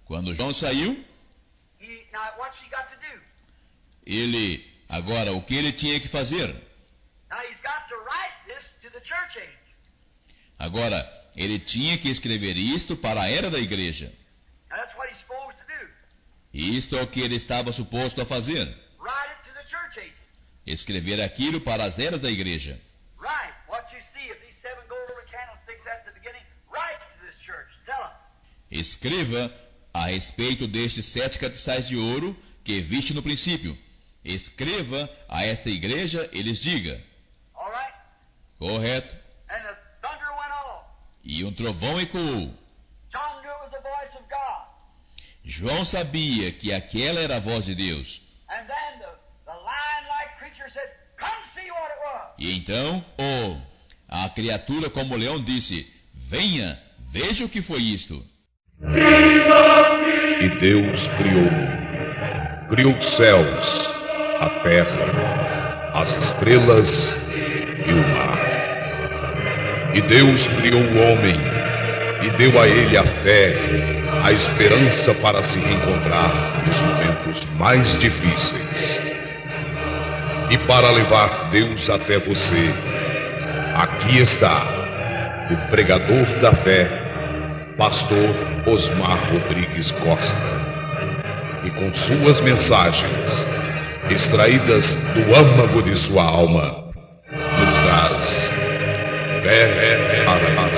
Quando João saiu, agora o que ele tinha que fazer? Agora, ele tinha que escrever isto para a era da igreja. E isto é o que ele estava suposto a fazer. Escrever aquilo para as eras da igreja. Escreva a respeito destes 7 castiçais de ouro que viste no princípio. Escreva a esta igreja e lhes diga. Correto. E um trovão ecoou. João sabia que aquela era a voz de Deus. E então, a criatura como leão disse: venha, veja o que foi isto. E Deus criou os céus, a terra, as estrelas e o mar. E Deus criou o homem e deu a ele a fé, a esperança para se reencontrar nos momentos mais difíceis. E para levar Deus até você, aqui está o pregador da fé, Pastor Osmar Rodrigues Costa, e com suas mensagens, extraídas do âmago de sua alma, nos traz fé para a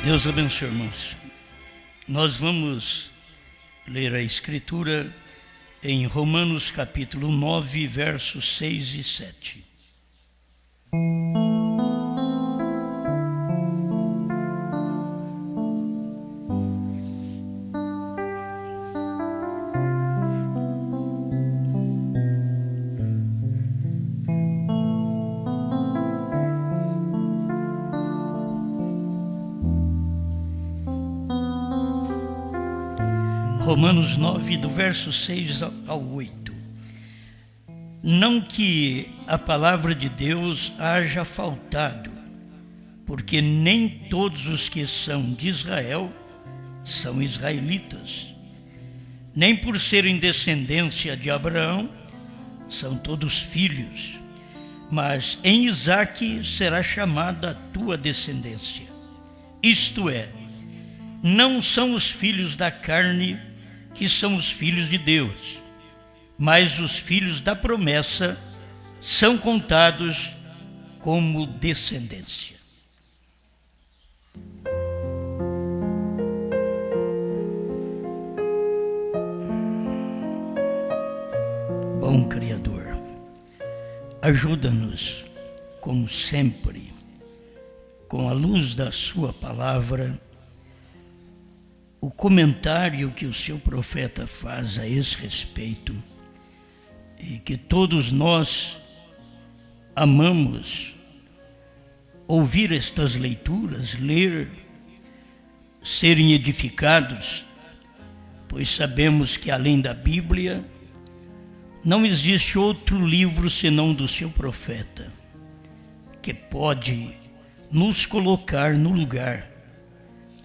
Deus abençoe, irmãos. Nós vamos ler a Escritura em Romanos capítulo 9, versos 6 e 7. Romanos 9, do verso 6 ao 8. Não que a palavra de Deus haja faltado, porque nem todos os que são de Israel são israelitas, nem por serem descendência de Abraão são todos filhos, mas em Isaque será chamada a tua descendência. Isto é, não são os filhos da carne que são os filhos de Deus, mas os filhos da promessa são contados como descendência. Bom Criador, ajuda-nos, como sempre, com a luz da sua palavra, o comentário que o seu profeta faz a esse respeito, e que todos nós amamos ouvir estas leituras, ler, serem edificados, pois sabemos que além da Bíblia não existe outro livro senão do seu profeta, que pode nos colocar no lugar,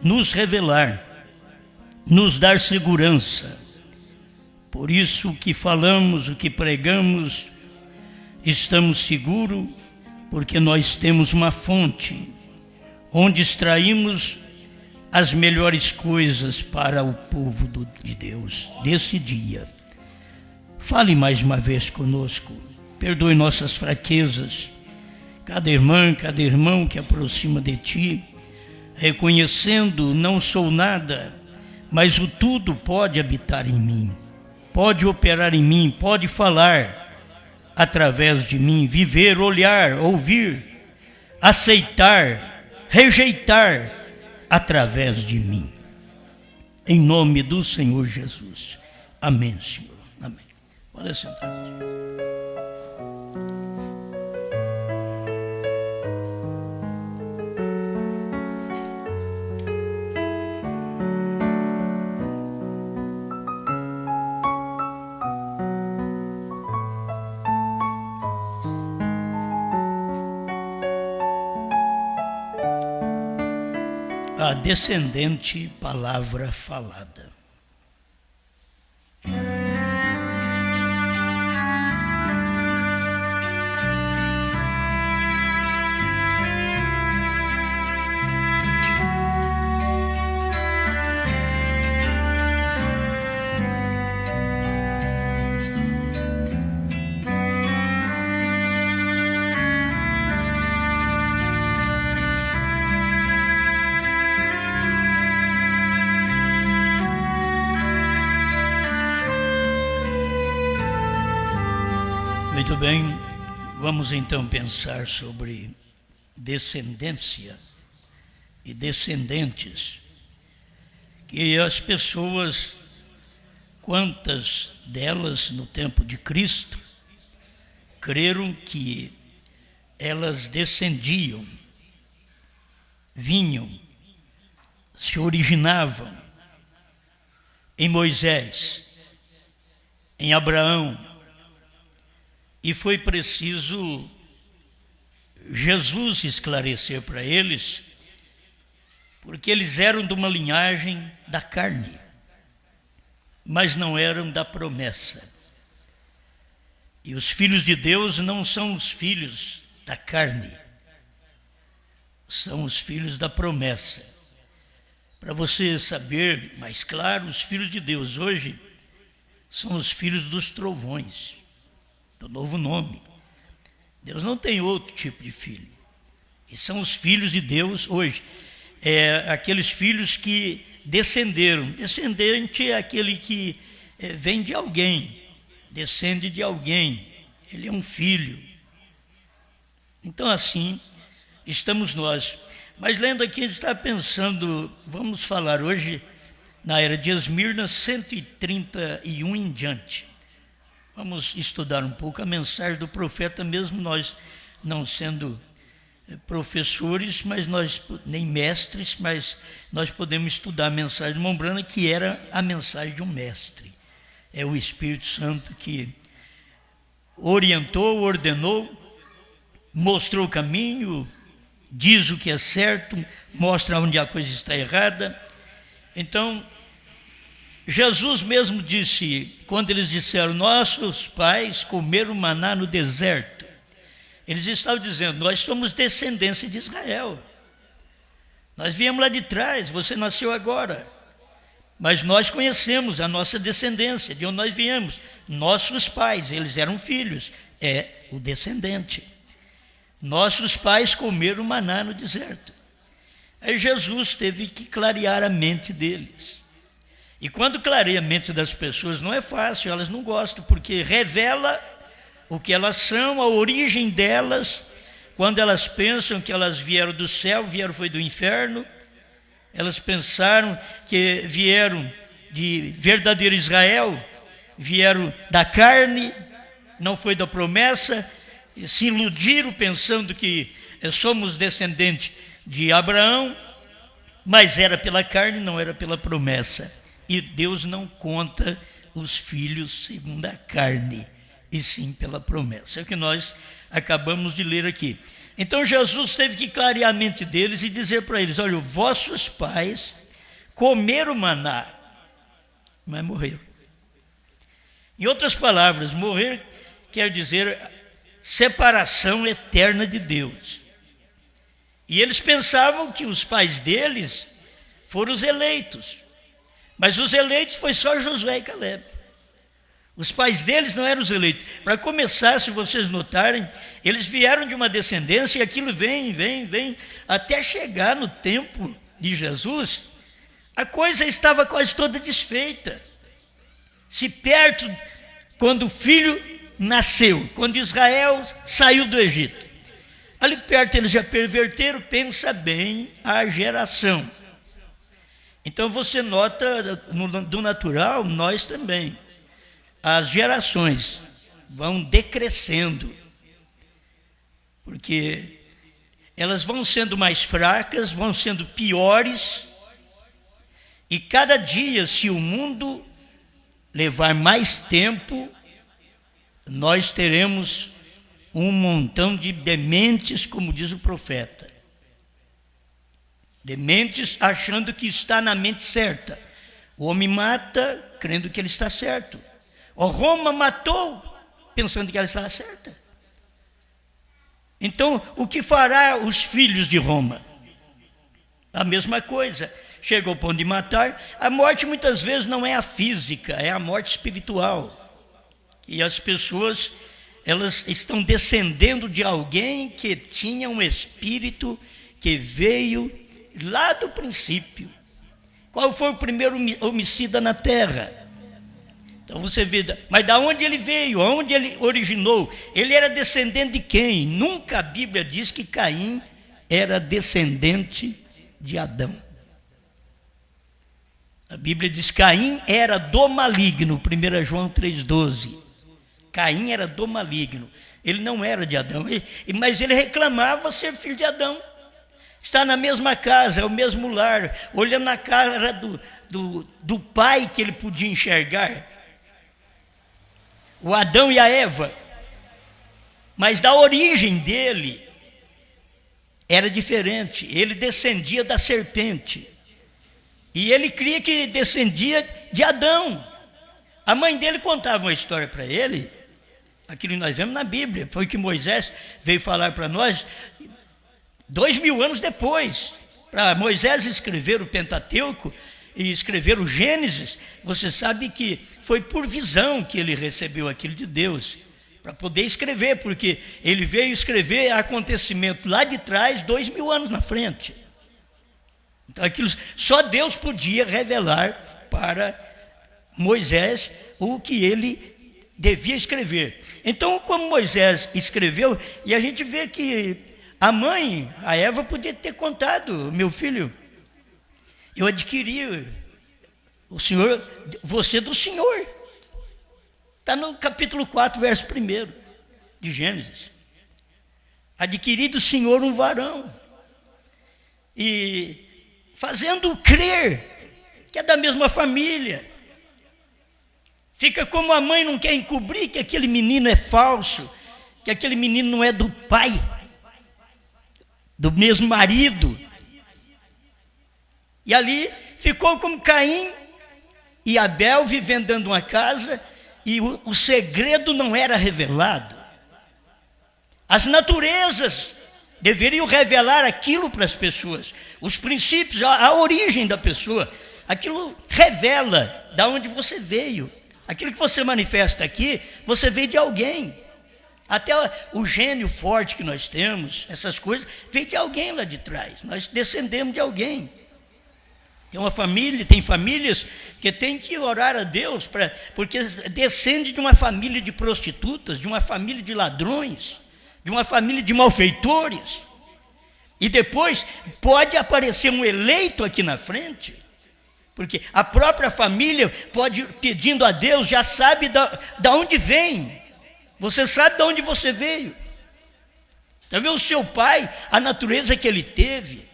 nos revelar, nos dar segurança. Por isso o que falamos, o que pregamos, estamos seguros, porque nós temos uma fonte onde extraímos as melhores coisas para o povo de Deus desse dia. Fale mais uma vez conosco, perdoe nossas fraquezas, cada irmã, cada irmão que aproxima de ti, reconhecendo não sou nada, mas o tudo pode habitar em mim, pode operar em mim, pode falar através de mim, viver, olhar, ouvir, aceitar, rejeitar, através de mim. Em nome do Senhor Jesus. Amém, Senhor. Amém. Pode sentar. A descendente palavra falada. Muito bem, vamos então pensar sobre descendência e descendentes. Que as pessoas, quantas delas no tempo de Cristo, creram que elas descendiam, vinham, se originavam em Moisés, em Abraão. E foi preciso Jesus esclarecer para eles, porque eles eram de uma linhagem da carne, mas não eram da promessa. E os filhos de Deus não são os filhos da carne, são os filhos da promessa. Para você saber mais claro, os filhos de Deus hoje são os filhos dos trovões, do novo nome. Deus não tem outro tipo de filho. E são os filhos de Deus hoje. Aqueles filhos que descenderam. Descendente é aquele que vem de alguém, descende de alguém. Ele é um filho. Então assim, estamos nós. Mas lendo aqui, a gente está pensando, vamos falar hoje, na era de Esmirna, 131 em diante. Vamos estudar um pouco a mensagem do profeta, mesmo nós não sendo professores, mas nós nem mestres, mas nós podemos estudar a mensagem de Mombrana, que era a mensagem de um mestre. É o Espírito Santo que orientou, ordenou, mostrou o caminho, diz o que é certo, mostra onde a coisa está errada. Então, Jesus mesmo disse, quando eles disseram, nossos pais comeram maná no deserto, eles estavam dizendo, nós somos descendência de Israel. Nós viemos lá de trás, você nasceu agora. Mas nós conhecemos a nossa descendência, de onde nós viemos. Nossos pais, eles eram filhos, é o descendente. Nossos pais comeram maná no deserto. Aí Jesus teve que clarear a mente deles. E quando clareia a mente das pessoas, não é fácil, elas não gostam, porque revela o que elas são, a origem delas. Quando elas pensam que elas vieram do céu, foi do inferno. Elas pensaram que vieram de verdadeiro Israel, vieram da carne, não foi da promessa, e se iludiram pensando que somos descendentes de Abraão, mas era pela carne, não era pela promessa. E Deus não conta os filhos segundo a carne, e sim pela promessa. É o que nós acabamos de ler aqui. Então Jesus teve que clarear a mente deles e dizer para eles, olha, vossos pais comeram maná, mas morreram. Em outras palavras, morrer quer dizer separação eterna de Deus. E eles pensavam que os pais deles foram os eleitos. Mas os eleitos foi só Josué e Caleb. Os pais deles não eram os eleitos. Para começar, se vocês notarem, eles vieram de uma descendência e aquilo vem, até chegar no tempo de Jesus, a coisa estava quase toda desfeita. Se perto, quando o filho nasceu, quando Israel saiu do Egito, ali perto eles já perverteram, pensa bem a geração. Então você nota, do natural, nós também. As gerações vão decrescendo, porque elas vão sendo mais fracas, vão sendo piores, e cada dia, se o mundo levar mais tempo, nós teremos um montão de dementes, como diz o profeta. Dementes achando que está na mente certa. O homem mata crendo que ele está certo. O Roma matou pensando que ela estava certa. Então, o que fará os filhos de Roma? A mesma coisa. Chega ao ponto de matar. A morte muitas vezes não é a física, é a morte espiritual. E as pessoas, elas estão descendendo de alguém que tinha um espírito que veio lá do princípio. Qual foi o primeiro homicida na terra? Então você vê, mas da onde ele veio? Aonde ele originou? Ele era descendente de quem? Nunca a Bíblia diz que Caim era descendente de Adão. A Bíblia diz que Caim era do maligno, 1 João 3,12. Caim era do maligno. Ele não era de Adão, mas ele reclamava ser filho de Adão. Está na mesma casa, é o mesmo lar, olhando na cara do pai que ele podia enxergar. O Adão e a Eva. Mas da origem dele era diferente. Ele descendia da serpente. E ele cria que descendia de Adão. A mãe dele contava uma história para ele, aquilo que nós vemos na Bíblia, foi que Moisés veio falar para nós 2000 anos depois. Para Moisés escrever o Pentateuco e escrever o Gênesis, você sabe que foi por visão que ele recebeu aquilo de Deus, para poder escrever, porque ele veio escrever acontecimento lá de trás, 2000 anos na frente. Então aquilo só Deus podia revelar para Moisés o que ele devia escrever. Então, como Moisés escreveu, e a gente vê que a mãe, a Eva, podia ter contado: meu filho, eu adquiri o Senhor, você do Senhor. Está no capítulo 4, verso 1 de Gênesis. Adquiri do Senhor um varão. E fazendo crer que é da mesma família. Fica como a mãe não quer encobrir que aquele menino é falso, que aquele menino não é do pai, do mesmo marido. E ali ficou como Caim e Abel vivendo dentro de uma casa, e o segredo não era revelado. As naturezas deveriam revelar aquilo para as pessoas, os princípios, a origem da pessoa. Aquilo revela de onde você veio. Aquilo que você manifesta aqui, você veio de alguém. Até o gênio forte que nós temos, essas coisas, veio de alguém lá de trás. Nós descendemos de alguém. Tem uma família, tem famílias que tem que orar a Deus, porque descende de uma família de prostitutas, de uma família de ladrões, de uma família de malfeitores. E depois pode aparecer um eleito aqui na frente, porque a própria família pode, pedindo a Deus, já sabe da onde vem. Você sabe de onde você veio. Está vendo o seu pai, a natureza que ele teve?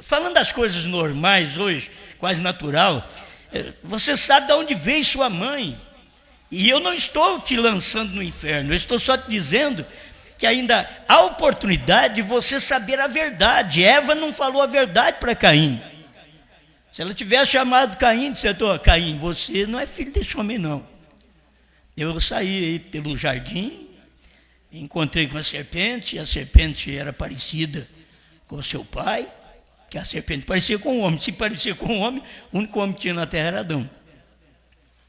Falando das coisas normais hoje, quase natural, você sabe de onde veio sua mãe. E eu não estou te lançando no inferno, eu estou só te dizendo que ainda há oportunidade de você saber a verdade. Eva não falou a verdade para Caim. Se ela tivesse chamado Caim, disse: Caim, você não é filho desse homem, não. Eu saí pelo jardim, encontrei com a serpente era parecida com seu pai, que a serpente parecia com o homem. Se parecia com o homem, o único homem que tinha na terra era Adão.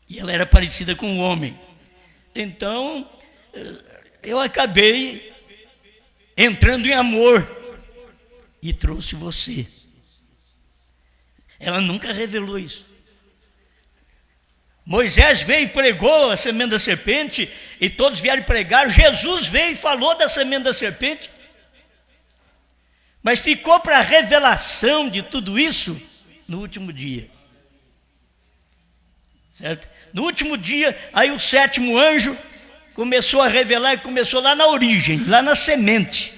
E ela era parecida com o homem. Então, eu acabei entrando em amor e trouxe você. Ela nunca revelou isso. Moisés veio e pregou a semente da serpente, e todos vieram pregar. Jesus veio e falou da semente da serpente. Mas ficou para a revelação de tudo isso no último dia. Certo? No último dia, aí o sétimo anjo começou a revelar, e começou lá na origem, lá na semente,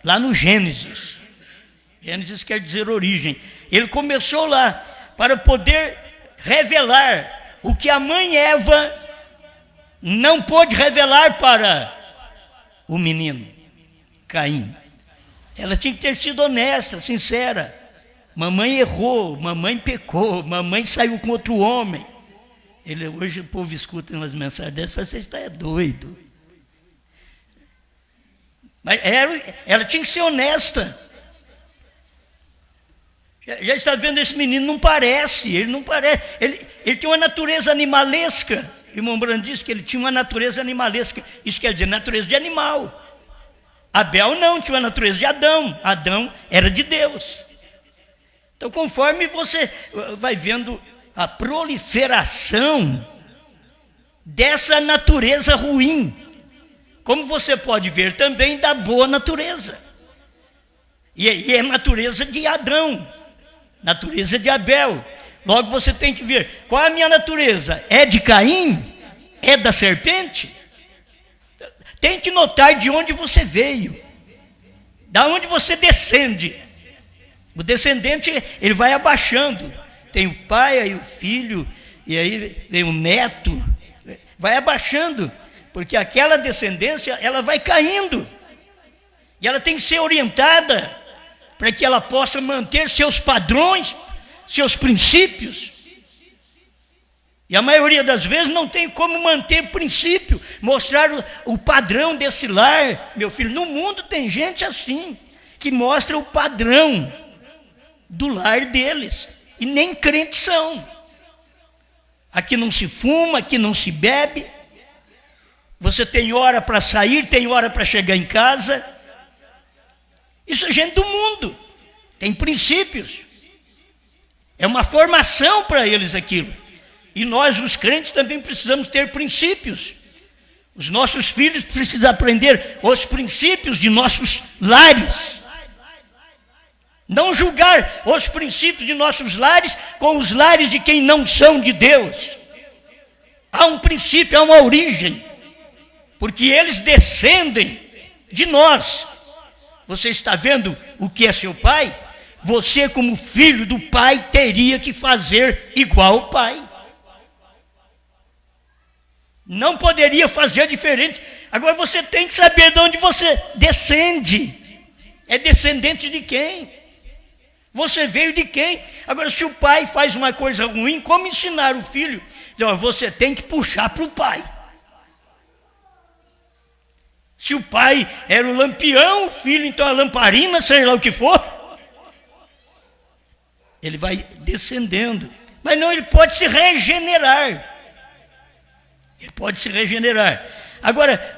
lá no Gênesis. Gênesis quer dizer origem. Ele começou lá para poder revelar o que a mãe Eva não pôde revelar para o menino Caim. Ela tinha que ter sido honesta, sincera. Mamãe errou, mamãe pecou, mamãe saiu com outro homem. Hoje o povo escuta umas mensagens dessas e fala, você está doido. Mas ela tinha que ser honesta. Já está vendo, esse menino não parece, ele não parece. Ele tem uma natureza animalesca. Irmão Brando disse que ele tinha uma natureza animalesca. Isso quer dizer natureza de animal. Abel não, tinha uma natureza de Adão. Adão era de Deus. Então, conforme você vai vendo a proliferação dessa natureza ruim, como você pode ver também da boa natureza. E é natureza de Adão, natureza de Abel. Logo você tem que ver, qual é a minha natureza? É de Caim? É da serpente? Tem que notar de onde você veio, da onde você descende. O descendente, ele vai abaixando. Tem o pai, aí o filho, e aí vem o neto. Vai abaixando, porque aquela descendência, ela vai caindo. E ela tem que ser orientada para que ela possa manter seus padrões, seus princípios. E a maioria das vezes não tem como manter princípio, mostrar o padrão desse lar. Meu filho, no mundo tem gente assim, que mostra o padrão do lar deles. E nem crentes são. Aqui não se fuma, aqui não se bebe. Você tem hora para sair, tem hora para chegar em casa. Isso é gente do mundo. Tem princípios. É uma formação para eles aquilo. E nós, os crentes, também precisamos ter princípios. Os nossos filhos precisam aprender os princípios de nossos lares. Não julgar os princípios de nossos lares com os lares de quem não são de Deus. Há um princípio, há uma origem, porque eles descendem de nós. Você está vendo o que é seu pai? Você, como filho do pai, teria que fazer igual ao pai. Não poderia fazer diferente. Agora você tem que saber de onde você descende. É descendente de quem? Você veio de quem? Agora, se o pai faz uma coisa ruim, como ensinar o filho? Então, você tem que puxar para o pai. Se o pai era o lampião, o filho, então a lamparina, sei lá o que for. Ele vai descendendo. Mas não, ele pode se regenerar. Ele pode se regenerar. Agora,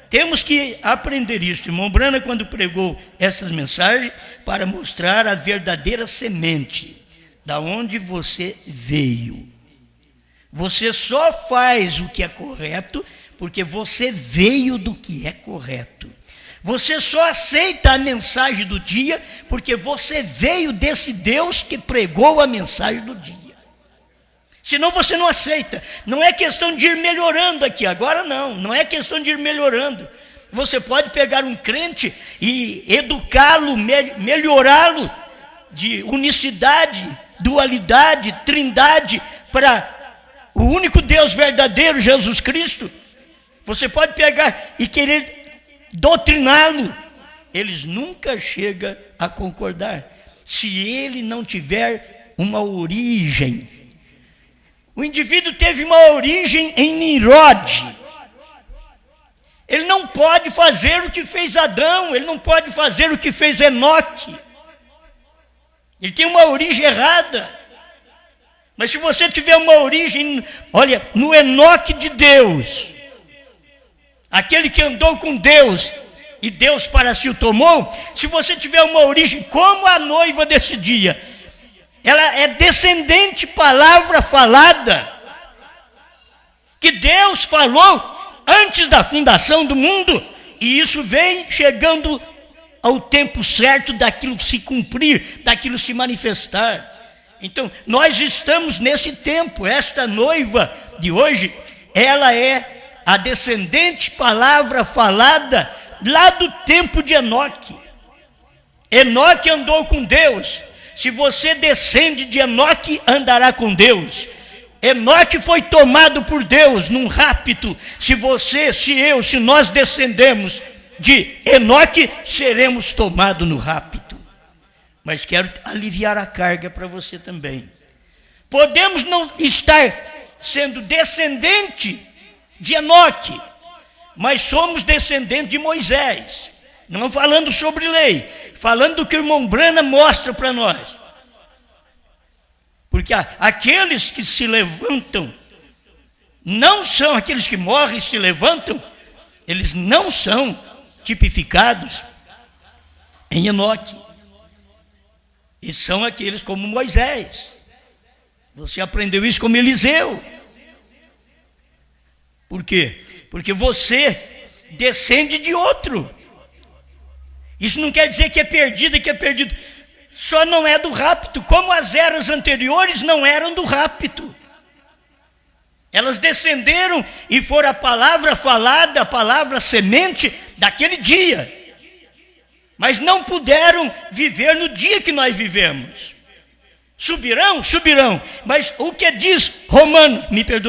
temos que aprender isso. Irmão Brana, quando pregou essas mensagens, para mostrar a verdadeira semente, da onde você veio. Você só faz o que é correto, porque você veio do que é correto. Você só aceita a mensagem do dia, porque você veio desse Deus que pregou a mensagem do dia. Senão você não aceita. Não é questão de ir melhorando aqui, agora não é questão de ir melhorando. Você pode pegar um crente e educá-lo, melhorá-lo de unicidade, dualidade, trindade, para o único Deus verdadeiro, Jesus Cristo. Você pode pegar e querer doutriná-lo. Eles nunca chegam a concordar, se ele não tiver uma origem. O indivíduo teve uma origem em Nimrod. Ele não pode fazer o que fez Adão, ele não pode fazer o que fez Enoque. Ele tem uma origem errada. Mas se você tiver uma origem, olha, no Enoque de Deus, aquele que andou com Deus e Deus para si o tomou, se você tiver uma origem como a noiva desse dia, ela é descendente, palavra falada, que Deus falou antes da fundação do mundo, e isso vem chegando ao tempo certo daquilo se cumprir, daquilo se manifestar. Então, nós estamos nesse tempo. Esta noiva de hoje, ela é a descendente, palavra falada lá do tempo de Enoque. Enoque andou com Deus. Se você descende de Enoque, andará com Deus. Enoque foi tomado por Deus num rapto. Se você, se eu, se nós descendemos de Enoque, seremos tomados no rapto. Mas quero aliviar a carga para você também. Podemos não estar sendo descendente de Enoque, mas somos descendentes de Moisés. Não falando sobre lei, falando do que o irmão Brana mostra para nós. Porque aqueles que se levantam, não são aqueles que morrem e se levantam, eles não são tipificados em Enoque. E são aqueles como Moisés. Você aprendeu isso como Eliseu. Por quê? Porque você descende de outro. Isso não quer dizer que é perdido e que é perdido. Só não é do rapto, como as eras anteriores não eram do rapto. Elas descenderam e foram a palavra falada, a palavra semente daquele dia. Mas não puderam viver no dia que nós vivemos. Subirão? Subirão. Mas o que diz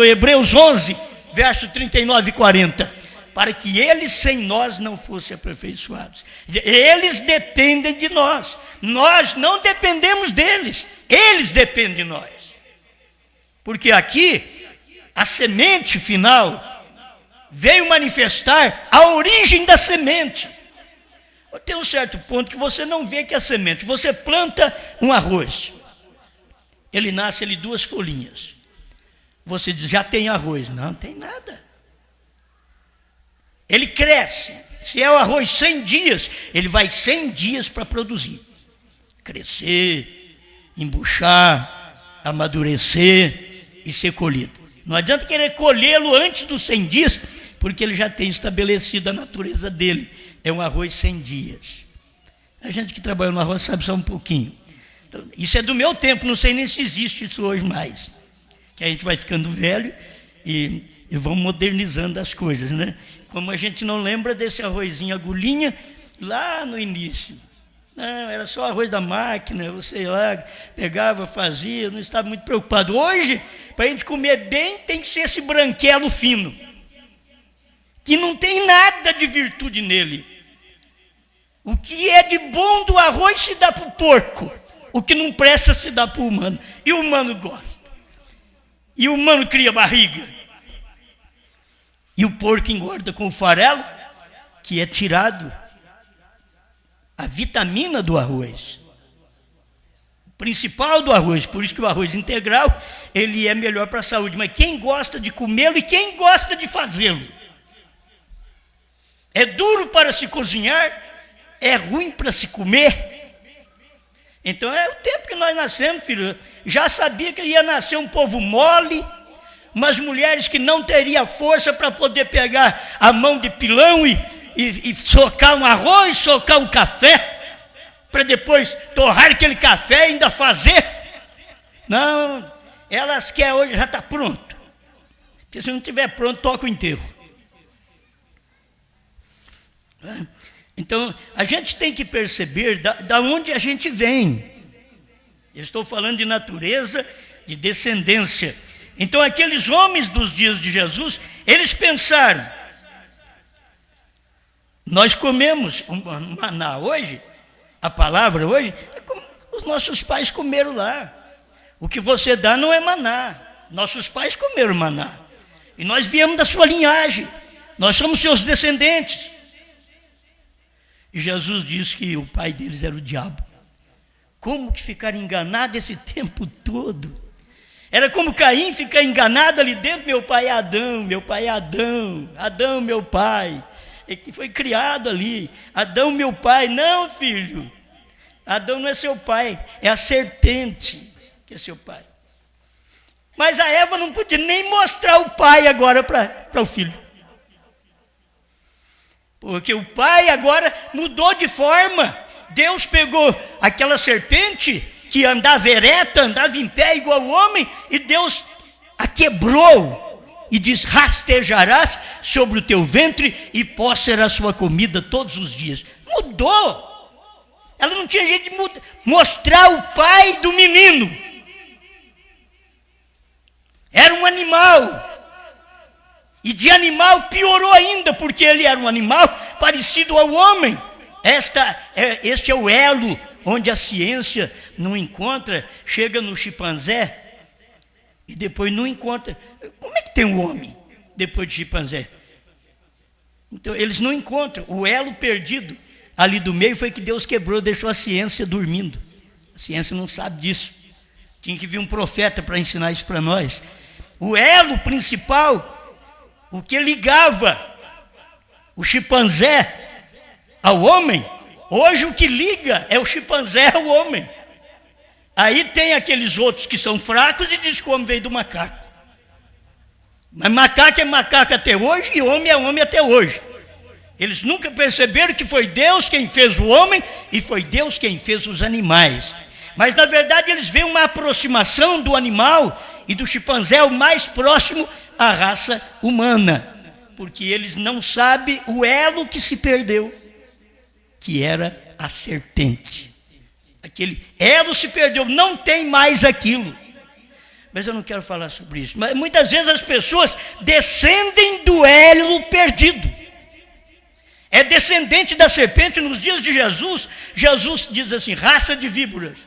Hebreus 11, verso 39 e 40? Para que eles sem nós não fossem aperfeiçoados. Eles dependem de nós. Nós não dependemos deles. Eles dependem de nós. Porque aqui, a semente final veio manifestar a origem da semente. Tem um certo ponto que você não vê que é semente. Você planta um arroz. Ele nasce ali 2 folhinhas. Você diz, já tem arroz. Não tem nada. Ele cresce. Se é o arroz 100 dias, ele vai 100 dias para produzir. Crescer, embuchar, amadurecer e ser colhido. Não adianta querer colhê-lo antes dos 100 dias, porque ele já tem estabelecido a natureza dele. É um arroz 100 dias. A gente que trabalha no arroz sabe só um pouquinho. Então, isso é do meu tempo, não sei nem se existe isso hoje mais. Que a gente vai ficando velho e vamos modernizando as coisas, né? Como a gente não lembra desse arrozinho agulhinha lá no início. Não, era só arroz da máquina, você lá pegava, fazia, não estava muito preocupado. Hoje, para a gente comer bem, tem que ser esse branquelo fino, que não tem nada de virtude nele. O que é de bom do arroz se dá para o porco, o que não presta se dá para o humano. E o humano gosta. E o humano cria barriga. E o porco engorda com o farelo, que é tirado a vitamina do arroz. O principal do arroz, por isso que o arroz integral, ele é melhor para a saúde. Mas quem gosta de comê-lo e quem gosta de fazê-lo? É duro para se cozinhar, é ruim para se comer. Então é o tempo que nós nascemos, filho. Já sabia que ia nascer um povo mole, umas mulheres que não teriam força para poder pegar a mão de pilão e socar um arroz, socar um café, para depois torrar aquele café e ainda fazer. Não, elas querem hoje, já está pronto. Porque se não estiver pronto, toca o enterro. Então, a gente tem que perceber da onde a gente vem. Eu estou falando de natureza, de descendência. Então, aqueles homens dos dias de Jesus, eles pensaram, nós comemos maná hoje, a palavra hoje, é como os nossos pais comeram lá. O que você dá não é maná. Nossos pais comeram maná. E nós viemos da sua linhagem. Nós somos seus descendentes. E Jesus disse que o pai deles era o diabo. Como que ficar enganado esse tempo todo? Era como Caim ficar enganado ali dentro. Meu pai é Adão, meu pai é Adão. Adão, meu pai. Ele foi criado ali. Adão, meu pai. Não, filho. Adão não é seu pai. É a serpente que é seu pai. Mas a Eva não podia nem mostrar o pai agora para o filho. Porque o pai agora mudou de forma. Deus pegou aquela serpente que andava ereta, andava em pé igual o homem, e Deus a quebrou. E diz: rastejarás sobre o teu ventre e pó será a sua comida todos os dias. Mudou. Ela não tinha jeito de mostrar o pai do menino. Era um animal. E de animal piorou ainda, porque ele era um animal parecido ao homem. Este é o elo onde a ciência não encontra, chega no chimpanzé e depois não encontra. Como é que tem um homem depois de chimpanzé? Então eles não encontram. O elo perdido ali do meio foi que Deus quebrou, deixou a ciência dormindo. A ciência não sabe disso. Tinha que vir um profeta para ensinar isso para nós. O elo principal, o que ligava o chimpanzé ao homem, hoje o que liga é o chimpanzé ao homem. Aí tem aqueles outros que são fracos e diz que o homem veio do macaco. Mas macaco é macaco até hoje e homem é homem até hoje. Eles nunca perceberam que foi Deus quem fez o homem e foi Deus quem fez os animais. Mas na verdade eles veem uma aproximação do animal e do chimpanzé o mais próximo à raça humana, porque eles não sabem o elo que se perdeu, que era a serpente. Aquele elo se perdeu, não tem mais aquilo. Mas eu não quero falar sobre isso. Mas muitas vezes as pessoas descendem do elo perdido. É descendente da serpente. Nos dias de Jesus, Jesus diz assim: raça de víboras.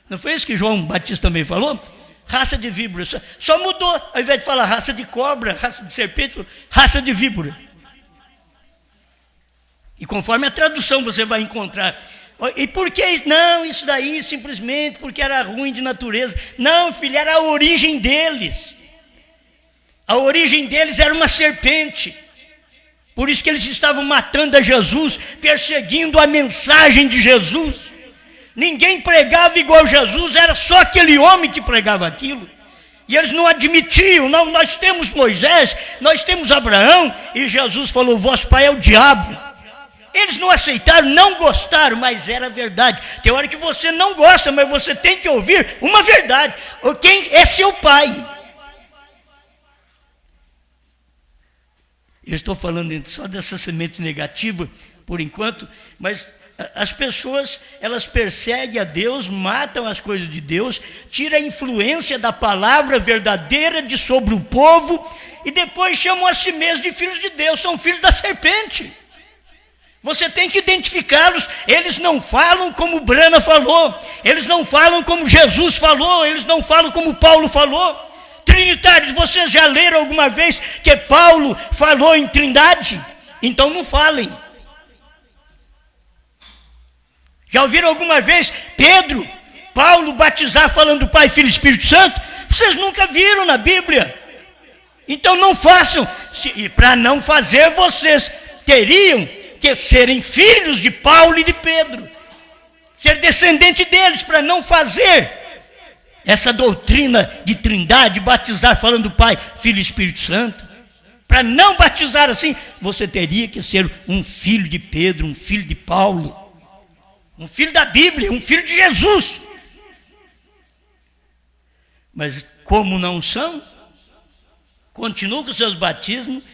Não foi isso que João Batista também falou? Raça de víboras. Só mudou. Ao invés de falar raça de cobra, raça de serpente, raça de víbora. E conforme a tradução você vai encontrar. E por que? Não, isso daí simplesmente porque era ruim de natureza. Não, filho, era a origem deles. A origem deles era uma serpente. Por isso que eles estavam matando a Jesus, perseguindo a mensagem de Jesus. Ninguém pregava igual Jesus, era só aquele homem que pregava aquilo. E eles não admitiam. Não, nós temos Moisés, nós temos Abraão, e Jesus falou: vosso pai é o diabo. Eles não aceitaram, não gostaram, mas era verdade. Tem hora que você não gosta, mas você tem que ouvir uma verdade. Quem é seu pai? Eu estou falando só dessa semente negativa, por enquanto, mas as pessoas, elas perseguem a Deus, matam as coisas de Deus, tiram a influência da palavra verdadeira sobre o povo, e depois chamam a si mesmos de filhos de Deus, são filhos da serpente. Você tem que identificá-los. Eles não falam como Brana falou, eles não falam como Jesus falou, eles não falam como Paulo falou. Trinitários, vocês já leram alguma vez que Paulo falou em trindade? Então não falem. Já ouviram alguma vez Paulo batizar falando Pai, Filho e Espírito Santo? Vocês nunca viram na Bíblia. Então não façam. E para não fazer, vocês teriam que serem filhos de Paulo e de Pedro, ser descendente deles, para não fazer essa doutrina de trindade, batizar falando Pai, Filho e Espírito Santo. Para não batizar assim, você teria que ser um filho de Pedro, um filho de Paulo, um filho da Bíblia, um filho de Jesus. Mas como não são, continuam com seus batismos.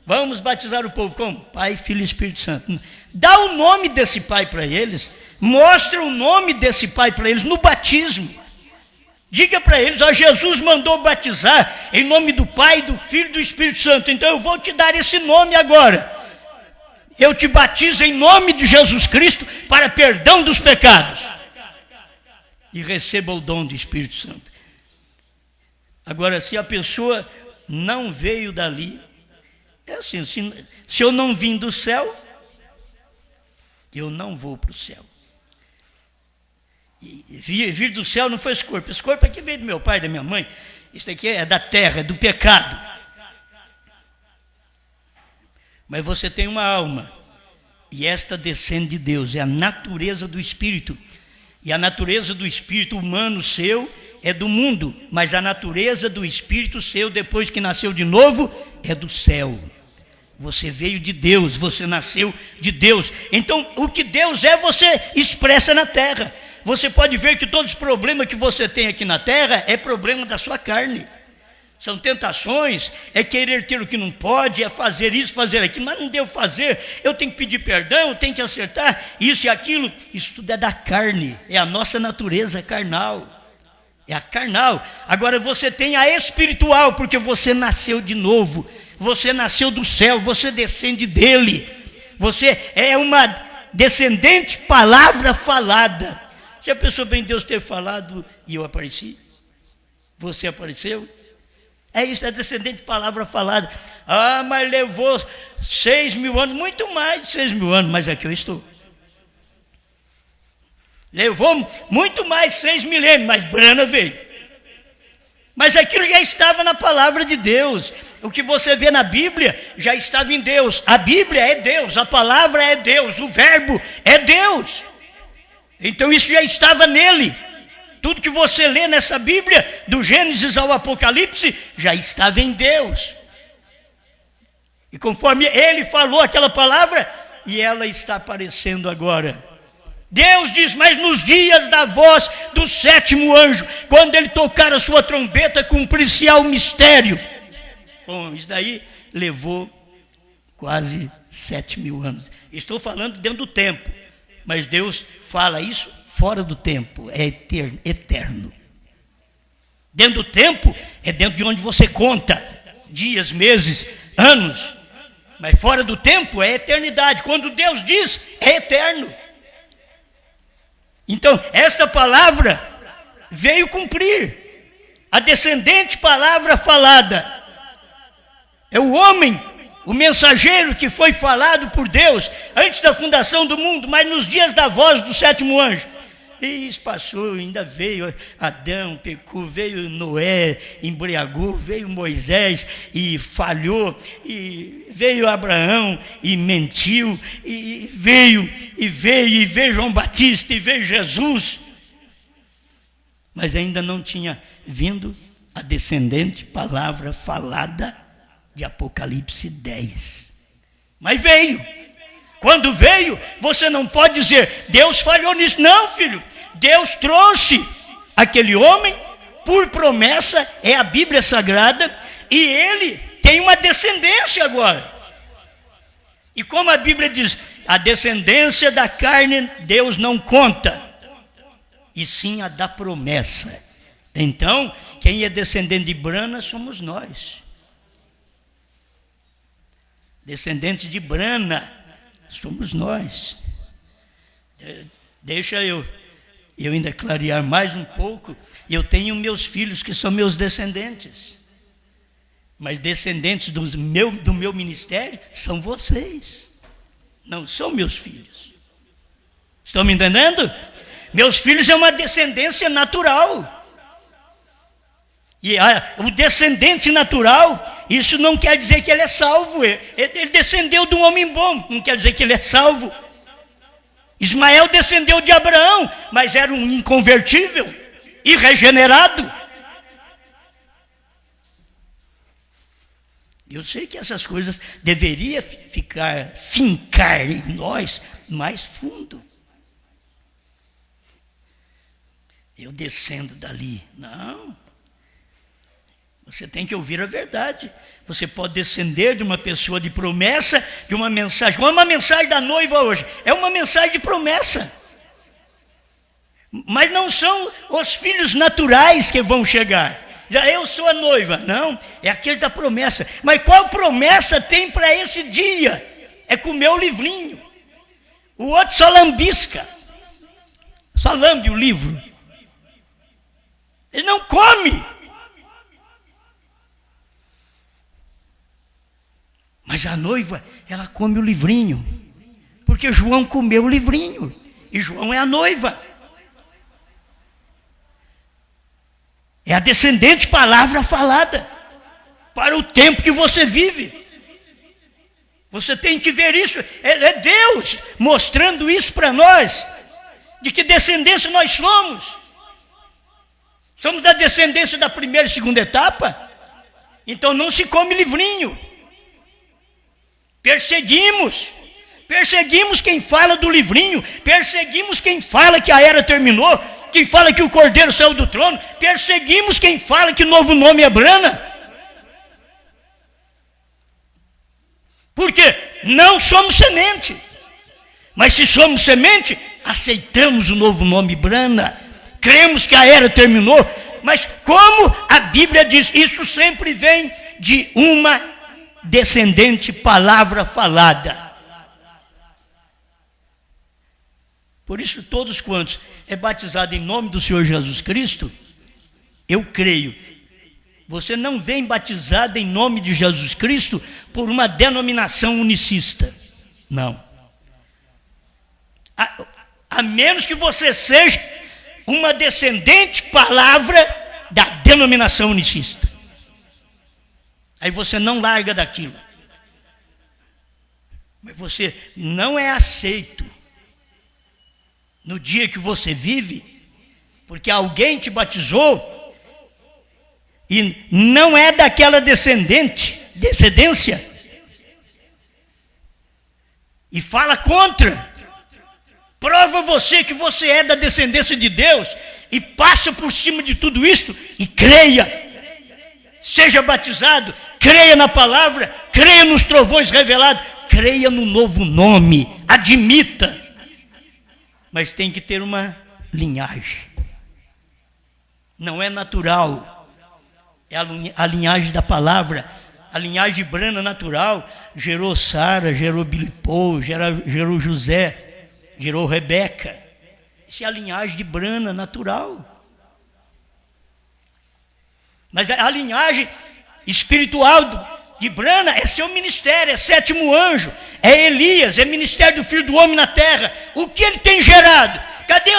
Vamos batizar o povo como? Pai, Filho e Espírito Santo. Dá o nome desse Pai para eles. Mostra o nome desse Pai para eles no batismo. Diga para eles: Jesus mandou batizar em nome do Pai, do Filho e do Espírito Santo. Então eu vou te dar esse nome agora. Eu te batizo em nome de Jesus Cristo para perdão dos pecados. E receba o dom do Espírito Santo. Agora, se a pessoa não veio dali, é assim: se eu não vim do céu, eu não vou para o céu. E vir do céu não foi esse corpo. Esse corpo aqui veio do meu pai, da minha mãe. Isso aqui é da terra, é do pecado. Mas você tem uma alma, e esta descende de Deus, é a natureza do Espírito. E a natureza do Espírito humano seu é do mundo, mas a natureza do Espírito seu, depois que nasceu de novo, é do céu. Você veio de Deus, você nasceu de Deus. Então, o que Deus é, você expressa na terra. você pode ver que todos os problemas que você tem aqui na terra é problema da sua carne. São tentações, é querer ter o que não pode, é fazer isso, fazer aquilo, mas não devo fazer, eu tenho que pedir perdão, eu tenho que acertar isso e aquilo. Isso tudo é da carne, é a nossa natureza carnal. É a carnal. Agora você tem a espiritual, porque você nasceu de novo, você nasceu do céu, você descende dele, você é uma descendente palavra falada. Já pensou bem Deus ter falado e eu apareci? Você apareceu? É isso, é descendente palavra falada. Ah, mas levou 6.000 anos, muito mais de 6.000 anos, mas aqui eu estou. Levou muito mais 6 milênios, mas Brana veio. Mas aquilo já estava na palavra de Deus. O que você vê na Bíblia já estava em Deus. A Bíblia é Deus, a palavra é Deus, o verbo é Deus. Então isso já estava nele. Tudo que você lê nessa Bíblia, do Gênesis ao Apocalipse, já estava em Deus. E conforme ele falou aquela palavra, e ela está aparecendo agora. Deus diz, mas nos dias da voz do 7º anjo, quando ele tocar a sua trombeta, cumprir-se-á o mistério. Bom, isso daí levou quase 7.000 anos. Estou falando dentro do tempo, mas Deus fala isso fora do tempo, é eterno. Dentro do tempo é dentro de onde você conta dias, meses, anos, mas fora do tempo é eternidade. Quando Deus diz, é eterno. Então, esta palavra veio cumprir. A descendente palavra falada é o homem, o mensageiro que foi falado por Deus antes da fundação do mundo, mas nos dias da voz do 7º anjo. E isso passou, ainda veio Adão, pecou, veio Noé, embriagou, veio Moisés e falhou, e veio Abraão e mentiu, e veio João Batista, e veio Jesus. Mas ainda não tinha vindo a descendente palavra falada de Apocalipse 10. Mas veio. Quando veio, você não pode dizer, Deus falhou nisso. Não, filho, Deus trouxe aquele homem por promessa, é a Bíblia Sagrada, e ele tem uma descendência agora. E como a Bíblia diz, a descendência da carne Deus não conta, e sim a da promessa. Então, quem é descendente de Brana somos nós. Descendentes de Brana somos nós. Deixa eu ainda clarear mais um pouco. Eu tenho meus filhos que são meus descendentes, mas descendentes do meu ministério são vocês, não são meus filhos. Estão me entendendo? Meus filhos é uma descendência natural. E o descendente natural, isso não quer dizer que ele é salvo. Ele descendeu de um homem bom, não quer dizer que ele é salvo. Ismael descendeu de Abraão, mas era um inconvertível, irregenerado. Eu sei que essas coisas deveriam fincar em nós mais fundo. Eu descendo dali. Não. Você tem que ouvir a verdade. Você pode descender de uma pessoa de promessa, de uma mensagem. Como uma mensagem da noiva hoje. É uma mensagem de promessa. Mas não são os filhos naturais que vão chegar. Eu sou a noiva. Não, é aquele da promessa. Mas qual promessa tem para esse dia? É comer o livrinho. O outro só lambisca. Só lambe o livro. Ele não come. Mas a noiva, ela come o livrinho. Porque João comeu o livrinho. E João é a noiva. É a descendente palavra falada. Para o tempo que você vive. Você tem que ver isso. É Deus mostrando isso para nós. De que descendência nós somos. Somos da descendência da primeira e segunda etapa. Então não se come livrinho. Perseguimos, perseguimos quem fala do livrinho, perseguimos quem fala que a era terminou, quem fala que o Cordeiro saiu do trono, perseguimos quem fala que o novo nome é Brana. Por quê? Não somos semente. Mas se somos semente, aceitamos o novo nome Brana. Cremos que a era terminou. Mas como a Bíblia diz, isso sempre vem de uma descendente, palavra falada. Por isso, todos quantos é batizado em nome do Senhor Jesus Cristo, eu creio. Você não vem batizado em nome de Jesus Cristo por uma denominação unicista. Não. A menos que você seja uma descendente palavra da denominação unicista. Aí você não larga daquilo. Mas você não é aceito no dia que você vive, porque alguém te batizou e não é daquela descendência, e fala contra. Prova você que você é da descendência de Deus e passa por cima de tudo isso e creia. Seja batizado, creia na palavra, creia nos trovões revelados, creia no novo nome, admita. Mas tem que ter uma linhagem. Não é natural. É a linhagem da palavra. A linhagem Brana natural gerou Sara, gerou Bilipô, gerou José, gerou Rebeca. Isso é a linhagem de Brana natural. Mas a linhagem espiritual de Brana é seu ministério, é sétimo anjo, é Elias, é ministério do Filho do Homem na terra. O que ele tem gerado? Cadê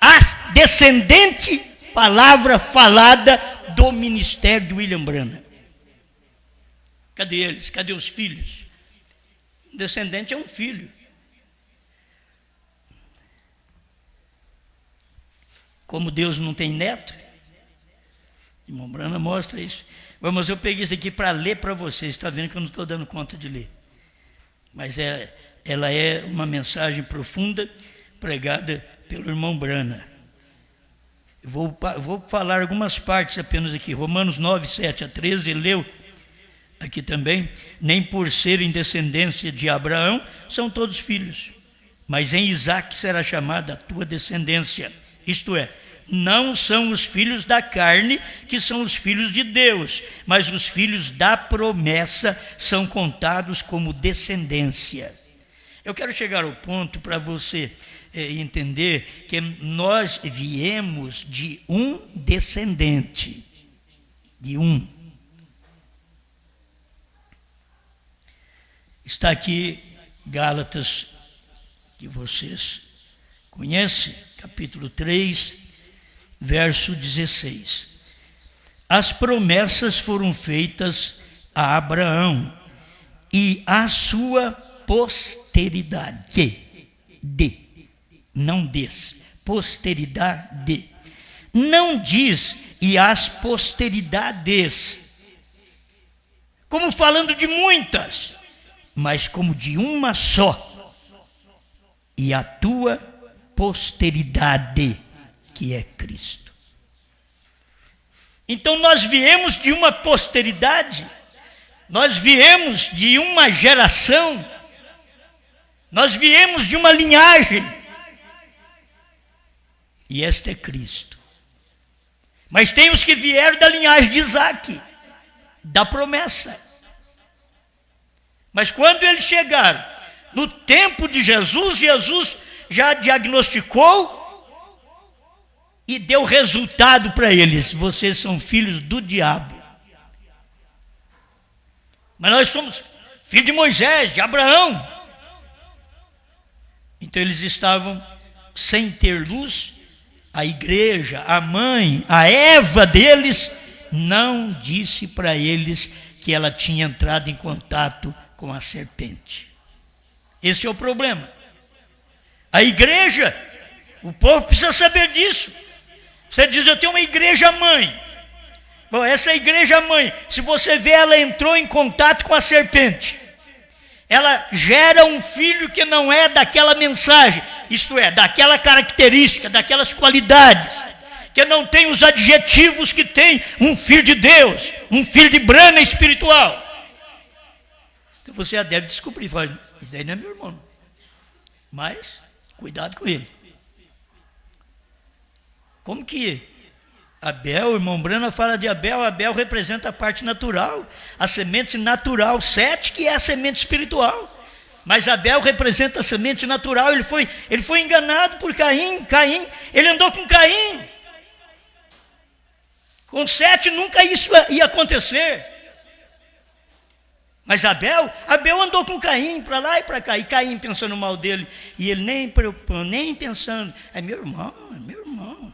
a descendente palavra falada do ministério de William Brana? Cadê eles? Cadê os filhos? O descendente é um filho. Como Deus não tem neto, irmão Brana mostra isso. Mas eu peguei isso aqui para ler para vocês. Está vendo que eu não estou dando conta de ler. Mas ela é uma mensagem profunda pregada pelo irmão Brana. Vou falar algumas partes apenas aqui. Romanos 9, 7 a 13, ele leu aqui também. Nem por serem descendência de Abraão são todos filhos, mas em Isaque será chamada a tua descendência. Isto é, não são os filhos da carne que são os filhos de Deus, mas os filhos da promessa são contados como descendência. Eu quero chegar ao ponto para você entender que nós viemos de um descendente, de um. Está aqui Gálatas, que vocês conhecem, capítulo 3, verso 16. As promessas foram feitas a Abraão e a sua posteridade, posteridade. Não diz e as posteridades, como falando de muitas, mas como de uma só. E a tua posteridade, que é Cristo. Então nós viemos de uma posteridade, nós viemos de uma geração, nós viemos de uma linhagem, e este é Cristo. Mas tem os que vieram da linhagem de Isaque, da promessa. Mas quando eles chegaram no tempo de Jesus, Jesus já diagnosticou e deu resultado para eles: vocês são filhos do diabo. Mas nós somos filhos de Moisés, de Abraão. Então eles estavam sem ter luz. A igreja, a mãe, a Eva deles, não disse para eles que ela tinha entrado em contato com a serpente. Esse é o problema. A igreja, o povo precisa saber disso. Você diz: eu tenho uma igreja mãe. Bom, essa igreja mãe, se você vê, ela entrou em contato com a serpente. ela gera um filho que não é daquela mensagem, isto é, daquela característica, daquelas qualidades, que não tem os adjetivos que tem um filho de Deus, um filho de brana espiritual. Então você já deve descobrir, fala, isso daí não é meu irmão, mas cuidado com ele. Como que Abel, o irmão Brana fala de Abel, Abel representa a parte natural, a semente natural, Sete que é a semente espiritual, mas Abel representa a semente natural. Ele foi enganado por Caim, ele andou com Caim, com Sete nunca isso ia acontecer, mas Abel andou com Caim, para lá e para cá, e Caim pensando mal dele, e ele nem preocupando, nem pensando, é meu irmão,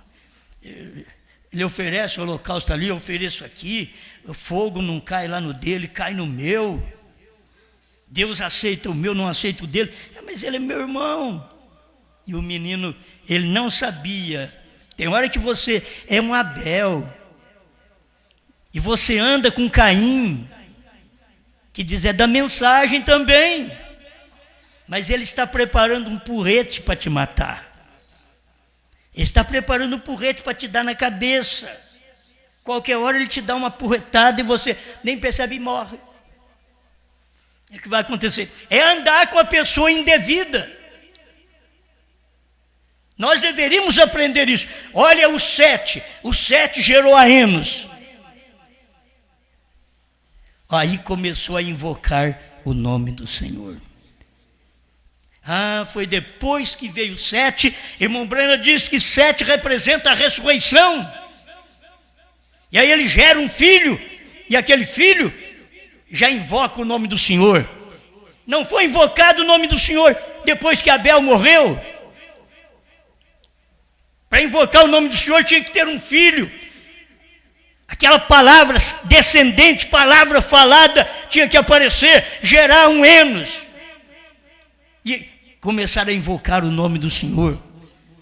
ele oferece o holocausto ali, eu ofereço aqui, o fogo não cai lá no dele, cai no meu. Deus aceita o meu, não aceita o dele. Mas ele é meu irmão. E o menino, ele não sabia. Tem hora que você é um Abel, e você anda com Caim, que diz é da mensagem também, mas ele está preparando um porrete para te matar. Ele está preparando um porrete para te dar na cabeça. Qualquer hora ele te dá uma porretada e você nem percebe e morre. O que vai acontecer? É andar com a pessoa indevida. Nós deveríamos aprender isso. Olha o Sete gerou a Enos. Aí começou a invocar o nome do Senhor. Foi depois que veio Sete. Irmão Brana diz que Sete representa a ressurreição. E aí ele gera um filho, e aquele filho já invoca o nome do Senhor. Não foi invocado o nome do Senhor depois que Abel morreu. Para invocar o nome do Senhor tinha que ter um filho. Aquela palavra descendente, palavra falada, tinha que aparecer, gerar um Enos. E começaram a invocar o nome do Senhor.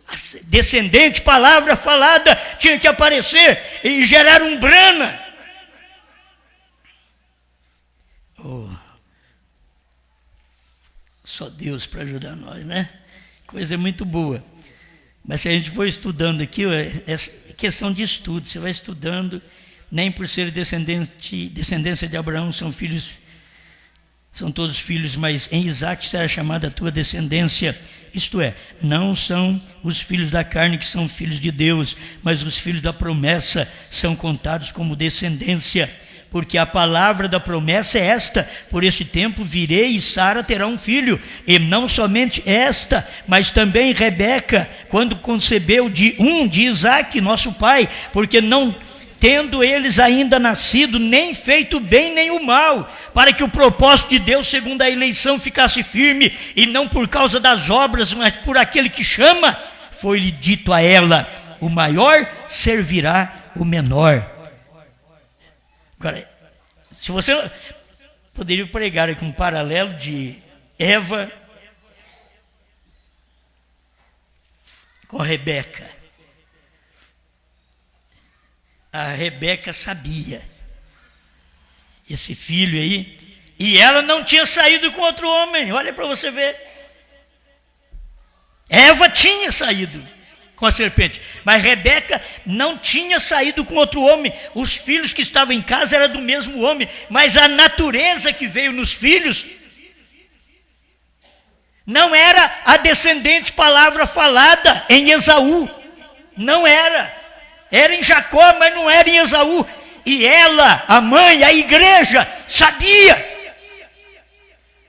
A descendente, palavra falada, tinha que aparecer e gerar um Brana. Só Deus para ajudar nós, né? Coisa muito boa. Mas se a gente for estudando aqui, é questão de estudo. Você vai estudando, nem por ser descendência de Abraão são todos filhos, mas em Isaque será chamada a tua descendência. Isto é, não são os filhos da carne que são filhos de Deus, mas os filhos da promessa são contados como descendência. Porque a palavra da promessa é esta: por este tempo virei e Sara terá um filho. E não somente esta, mas também Rebeca, quando concebeu de Isaque, nosso pai, porque não tendo eles ainda nascido, nem feito bem nem o mal, para que o propósito de Deus, segundo a eleição, ficasse firme, e não por causa das obras, mas por aquele que chama, foi-lhe dito a ela: o maior servirá o menor. Agora, se você poderia pregar aqui um paralelo de Eva com Rebeca. A Rebeca sabia esse filho aí, e ela não tinha saído com outro homem. Olha para você ver. Eva tinha saído com a serpente, mas Rebeca não tinha saído com outro homem. Os filhos que estavam em casa eram do mesmo homem, mas a natureza que veio nos filhos não era a descendente palavra falada em Esaú. Não era. Era em Jacó, mas não era em Esaú. E ela, a mãe, a igreja, sabia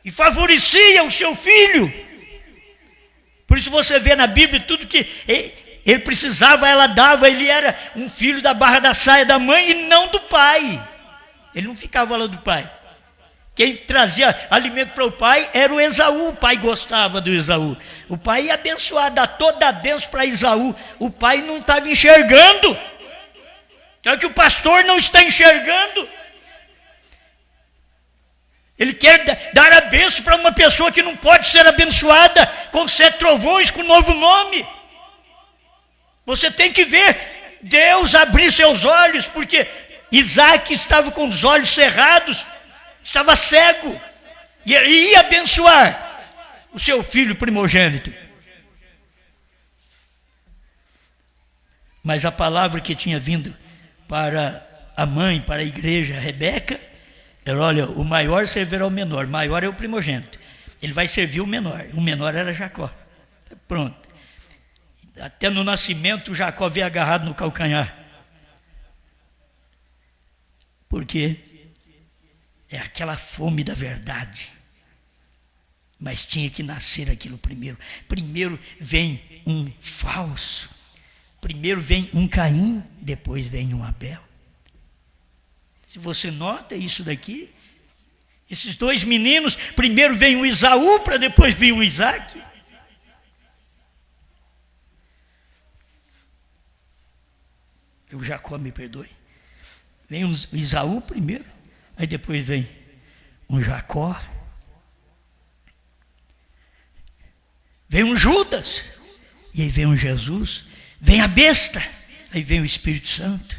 e favorecia o seu filho. Por isso você vê na Bíblia tudo que ele precisava, ela dava. Ele era um filho da barra da saia da mãe e não do pai. Ele não ficava lá do pai. Quem trazia alimento para o pai era o Esaú. O pai gostava do Esaú. O pai ia abençoar, dar toda a bênção para Esaú. O pai não estava enxergando. Então que o pastor não está enxergando. Ele quer dar a bênção para uma pessoa que não pode ser abençoada com 7 trovões, com um novo nome. Você tem que ver Deus abrir seus olhos, porque Isaque estava com os olhos cerrados, estava cego. E ele ia abençoar o seu filho primogênito. Mas a palavra que tinha vindo para a mãe, para a igreja, Rebeca, era: olha, o maior servirá o menor. O maior é o primogênito. Ele vai servir o menor era Jacó. Pronto. Até no nascimento Jacó veio agarrado no calcanhar. Porque é aquela fome da verdade. Mas tinha que nascer aquilo primeiro. Primeiro vem um falso. Primeiro vem um Caim, depois vem um Abel. Se você nota isso daqui, esses dois meninos, primeiro vem um Esaú, para depois vir um Isaac. O Jacó, me perdoe. Vem um Esaú primeiro, aí depois vem um Jacó. Vem um Judas, e aí vem um Jesus. Vem a besta, aí vem o Espírito Santo.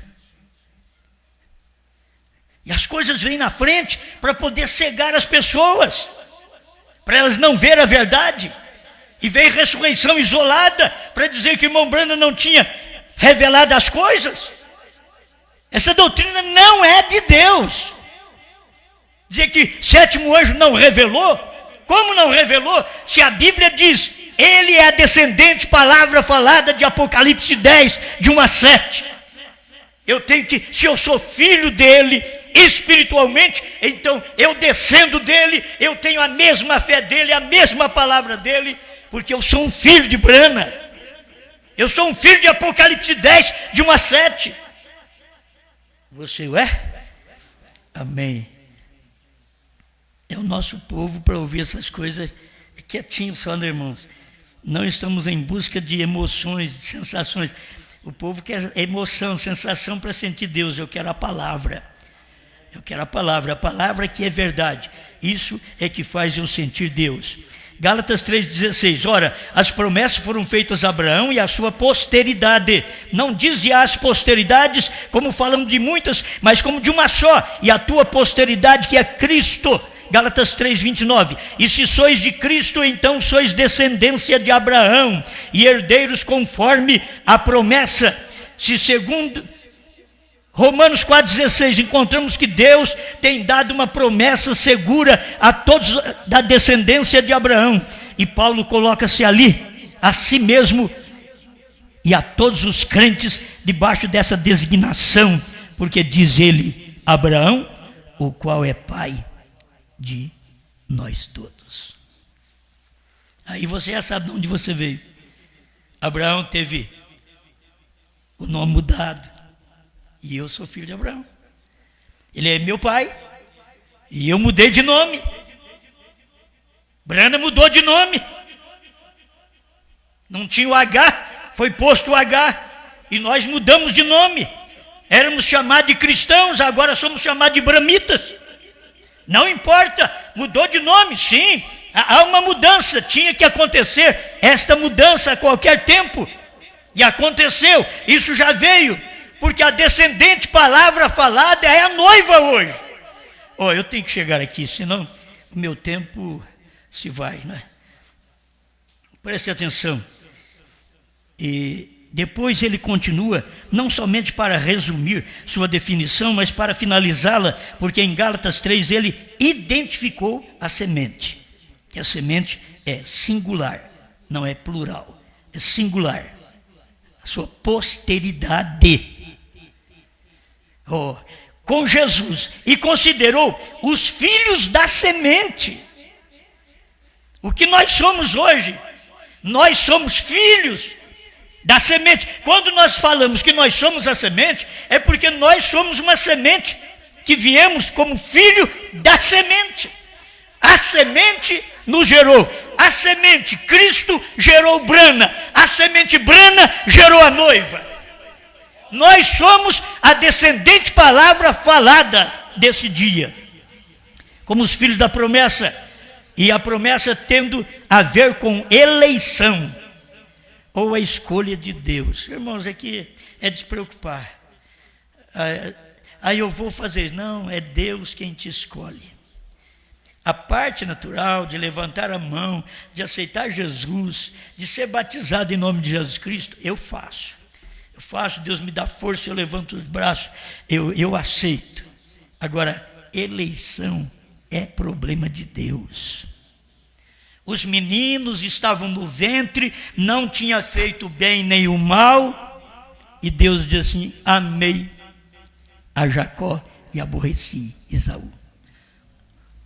E as coisas vêm na frente para poder cegar as pessoas, para elas não verem a verdade. E vem ressurreição isolada para dizer que o irmão Branham não tinha revelado as coisas. Essa doutrina não é de Deus. Dizer que sétimo anjo não revelou. Como não revelou? Se a Bíblia diz: ele é a descendente, palavra falada de Apocalipse 10, de 1 a 7. Eu tenho que, se eu sou filho dele espiritualmente, então eu descendo dele, eu tenho a mesma fé dele, a mesma palavra dele, porque eu sou um filho de Branham. Eu sou um filho de Apocalipse 10, de 1 a 7. Você o é? Amém. É o nosso povo para ouvir essas coisas quietinho só, né, irmãos? Não estamos em busca de emoções, de sensações. O povo quer emoção, sensação para sentir Deus. Eu quero a palavra. Eu quero a palavra que é verdade. Isso é que faz eu sentir Deus. Gálatas 3,16. Ora, as promessas foram feitas a Abraão e a sua posteridade. Não diz e as posteridades, como falamos de muitas, mas como de uma só. E a tua posteridade, que é Cristo. Gálatas 3,29. E se sois de Cristo, então sois descendência de Abraão e herdeiros conforme a promessa. Se segundo Romanos 4,16, encontramos que Deus tem dado uma promessa segura a todos da descendência de Abraão. E Paulo coloca-se ali, a si mesmo e a todos os crentes debaixo dessa designação, porque diz ele: Abraão, o qual é pai de nós todos. Aí você já sabe de onde você veio. Abraão teve o nome mudado, e eu sou filho de Abraão. Ele é meu pai, e eu mudei de nome. Branham mudou de nome. Não tinha o H, foi posto o H, e nós mudamos de nome. Éramos chamados de cristãos, agora somos chamados de bramitas. Não importa, mudou de nome, sim. Há uma mudança, tinha que acontecer esta mudança a qualquer tempo. E aconteceu, isso já veio, porque a descendente palavra falada é a noiva hoje. Eu tenho que chegar aqui, senão o meu tempo se vai, né? Preste atenção. E depois ele continua, não somente para resumir sua definição, mas para finalizá-la, porque em Gálatas 3 ele identificou a semente. Que a semente é singular, não é plural, é singular. A sua posteridade. Com Jesus, e considerou os filhos da semente. O que nós somos hoje? Nós somos filhos da semente. Quando nós falamos que nós somos a semente, é porque nós somos uma semente que viemos como filho da semente. A semente nos gerou. A semente, Cristo, gerou Branham. A semente Branham gerou a noiva. Nós somos a descendente palavra falada desse dia, como os filhos da promessa, e a promessa tendo a ver com eleição, ou a escolha de Deus. Irmãos, aqui é despreocupar. Aí eu vou fazer isso. Não, é Deus quem te escolhe. A parte natural de levantar a mão, de aceitar Jesus, de ser batizado em nome de Jesus Cristo, eu faço. Eu faço, Deus me dá força, eu levanto os braços, eu aceito. Agora, eleição é problema de Deus. Os meninos estavam no ventre, não tinha feito o bem nem o mal, e Deus diz assim: amei a Jacó e aborreci Esaú.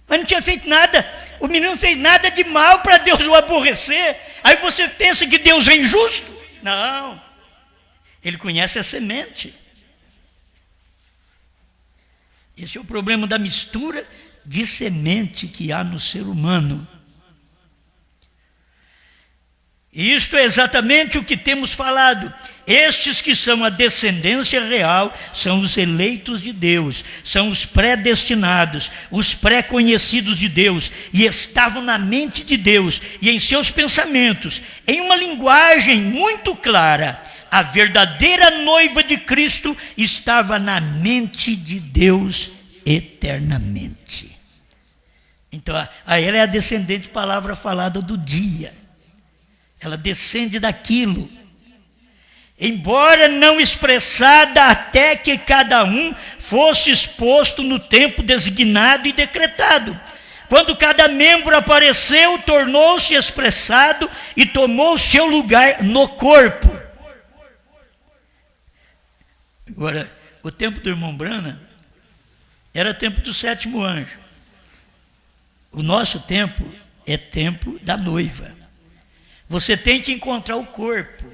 Mas não tinha feito nada, o menino não fez nada de mal para Deus o aborrecer. Aí você pensa que Deus é injusto? Não, Ele conhece a semente. Esse é o problema da mistura de semente que há no ser humano. E isto é exatamente o que temos falado. Estes que são a descendência real são os eleitos de Deus, são os predestinados, os pré-conhecidos de Deus, e estavam na mente de Deus e em seus pensamentos, em uma linguagem muito clara. A verdadeira noiva de Cristo estava na mente de Deus eternamente. Então, ela é a descendente, palavra falada do dia. Ela descende daquilo, embora não expressada, até que cada um fosse exposto no tempo designado e decretado. Quando cada membro apareceu, tornou-se expressado e tomou seu lugar no corpo. Agora, o tempo do irmão Brana era tempo do sétimo anjo. O nosso tempo é tempo da noiva. Você tem que encontrar o corpo.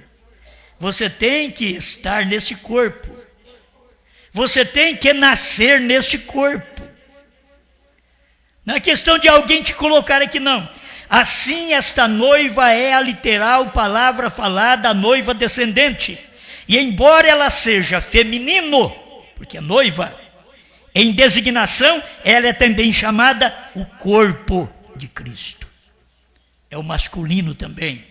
Você tem que estar nesse corpo. Você tem que nascer nesse corpo. Não é questão de alguém te colocar aqui, não. Assim, esta noiva é a literal palavra falada, a noiva descendente. E embora ela seja feminino, porque é noiva, em designação, ela é também chamada o corpo de Cristo. É o masculino também.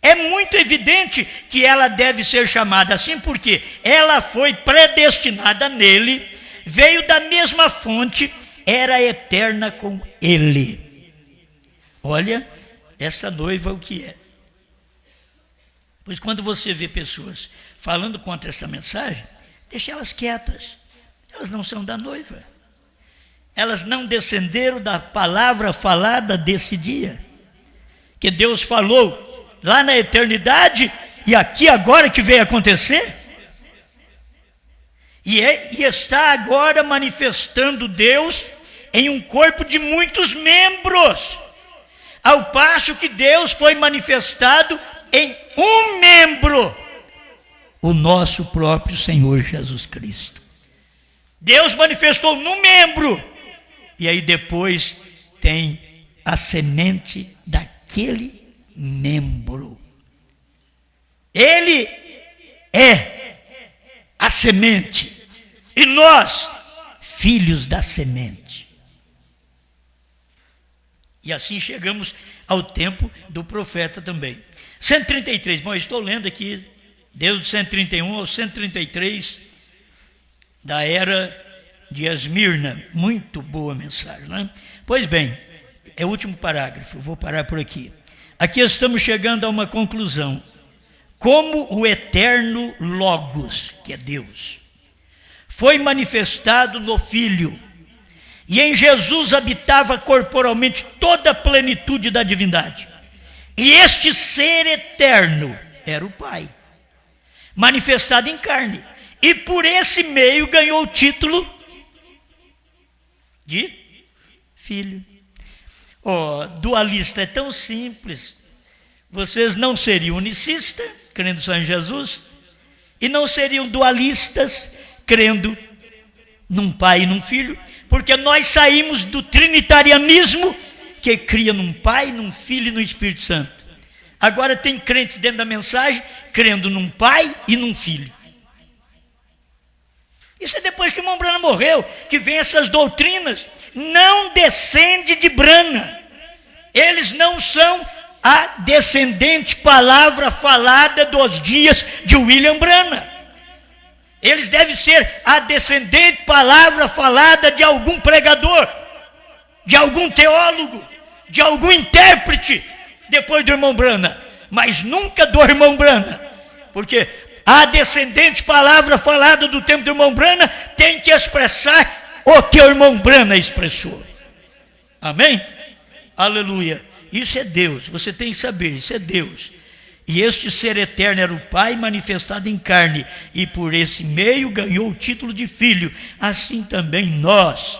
É muito evidente que ela deve ser chamada assim, porque ela foi predestinada nele, veio da mesma fonte, era eterna com ele. Olha, essa noiva o que é. Pois quando você vê pessoas falando contra esta mensagem, deixe elas quietas. Elas não são da noiva. Elas não descenderam da palavra falada desse dia. Que Deus falou lá na eternidade e aqui agora que veio acontecer. E está agora manifestando Deus em um corpo de muitos membros. Ao passo que Deus foi manifestado em um membro, o nosso próprio Senhor Jesus Cristo. Deus manifestou num membro, e aí depois tem a semente daquele membro. Ele é a semente, e nós, filhos da semente. E assim chegamos ao tempo do profeta também. 133, bom, eu estou lendo aqui, desde o 131 ao 133, da era de Esmirna. Muito boa mensagem, né? Pois bem, é o último parágrafo, vou parar por aqui. Aqui estamos chegando a uma conclusão. Como o eterno Logos, que é Deus, foi manifestado no Filho, e em Jesus habitava corporalmente toda a plenitude da divindade. E este ser eterno era o Pai, manifestado em carne. E por esse meio ganhou o título de Filho. Dualista é tão simples. Vocês não seriam unicistas, crendo só em Jesus, e não seriam dualistas, crendo num Pai e num Filho, porque nós saímos do trinitarianismo, que cria num Pai, num Filho e no Espírito Santo. Agora tem crentes dentro da mensagem, crendo num Pai e num Filho. Isso é depois que o irmão Brana morreu, que vem essas doutrinas. Não descende de Brana. Eles não são a descendente palavra falada dos dias de William Brana. Eles devem ser a descendente palavra falada de algum pregador. de algum teólogo, de algum intérprete, depois do irmão Brana, mas nunca do irmão Brana, porque a descendente palavra falada do tempo do irmão Brana tem que expressar o que o irmão Brana expressou. Amém? Aleluia. Isso é Deus, você tem que saber, isso é Deus. E este ser eterno era o Pai manifestado em carne, e por esse meio ganhou o título de filho. Assim também nós,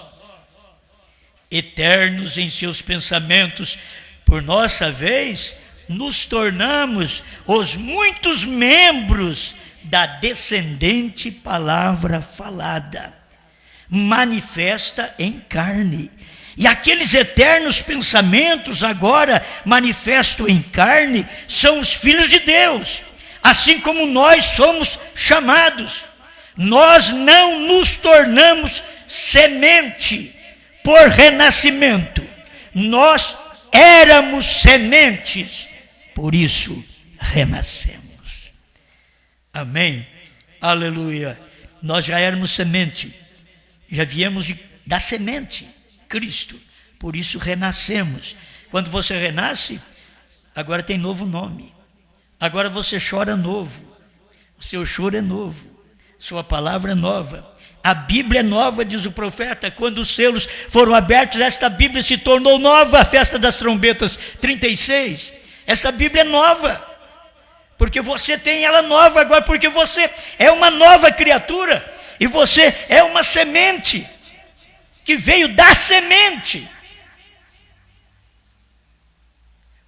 eternos em seus pensamentos, por nossa vez, nos tornamos os muitos membros da descendente palavra falada, manifesta em carne. E aqueles eternos pensamentos agora manifestos em carne são os filhos de Deus, assim como nós somos chamados. Nós não nos tornamos semente por renascimento, nós éramos sementes, por isso renascemos. Amém? Aleluia. Nós já éramos semente, já viemos da semente, Cristo, por isso renascemos. Quando você renasce, agora tem novo nome, agora você chora novo, o seu choro é novo, sua palavra é nova, a Bíblia é nova, diz o profeta. Quando os selos foram abertos, esta Bíblia se tornou nova, a festa das trombetas 36, esta Bíblia é nova, porque você tem ela nova agora, porque você é uma nova criatura, e você é uma semente, que veio da semente.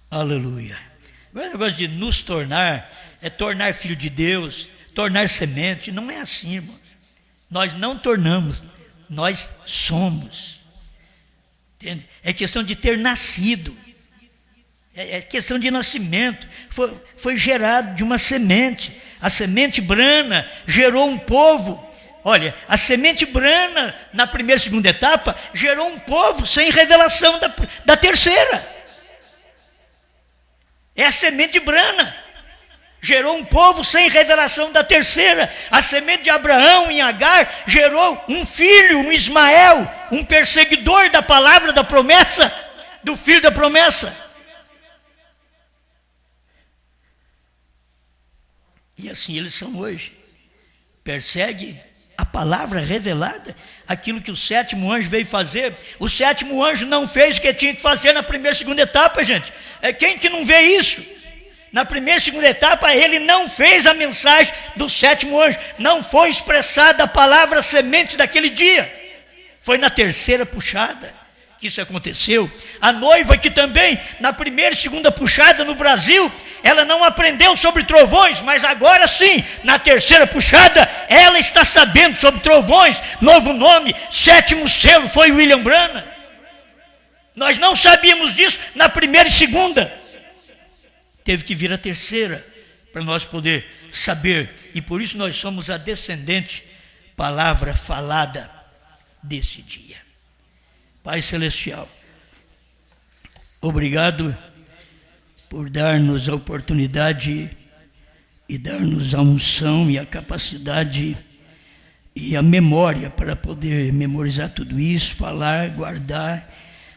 Aleluia. Agora o negócio de nos tornar, é tornar filho de Deus, tornar semente, não é assim, irmãos. Nós não tornamos, nós somos. Entende? É questão de ter nascido, é questão de nascimento, foi gerado de uma semente. A semente Brana gerou um povo. Olha, a semente Brana, na primeira e segunda etapa, gerou um povo sem revelação da terceira. É a semente Brana, gerou um povo sem revelação da terceira. A semente de Abraão em Agar gerou um filho, um Ismael, um perseguidor da palavra da promessa, do filho da promessa. E assim eles são hoje. Persegue a palavra revelada, aquilo que o sétimo anjo veio fazer. O sétimo anjo não fez o que tinha que fazer na primeira e segunda etapa, gente. Quem que não vê isso? Na primeira e segunda etapa, ele não fez a mensagem do sétimo anjo. Não foi expressada a palavra semente daquele dia. Foi na terceira puxada que isso aconteceu. A noiva que também, na primeira e segunda puxada no Brasil, ela não aprendeu sobre trovões, mas agora sim, na terceira puxada, ela está sabendo sobre trovões. Novo nome, sétimo selo, foi William Branham. Nós não sabíamos disso na primeira e segunda. Teve que vir a terceira, para nós poder saber. E por isso nós somos a descendente, palavra falada desse dia. Pai Celestial, obrigado por dar-nos a oportunidade e dar-nos a unção e a capacidade e a memória para poder memorizar tudo isso, falar, guardar,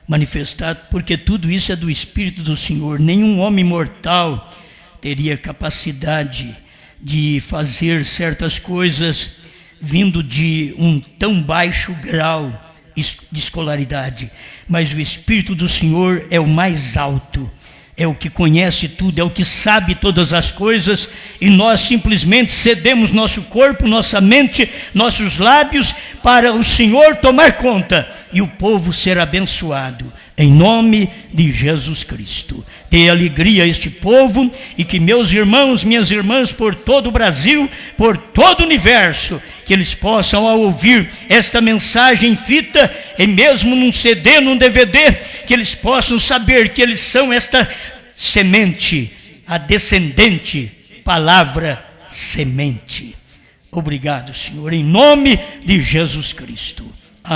manifestar, porque tudo isso é do Espírito do Senhor. Nenhum homem mortal teria capacidade de fazer certas coisas vindo de um tão baixo grau de escolaridade, mas o Espírito do Senhor é o mais alto, é o que conhece tudo, é o que sabe todas as coisas, e nós simplesmente cedemos nosso corpo, nossa mente, nossos lábios para o Senhor tomar conta e o povo ser abençoado, em nome de Jesus Cristo. Dê alegria a este povo, e que meus irmãos, minhas irmãs, por todo o Brasil, por todo o universo, que eles possam, ao ouvir esta mensagem em fita, e mesmo num CD, num DVD, que eles possam saber que eles são esta semente, a descendente, palavra semente. Obrigado, Senhor, em nome de Jesus Cristo.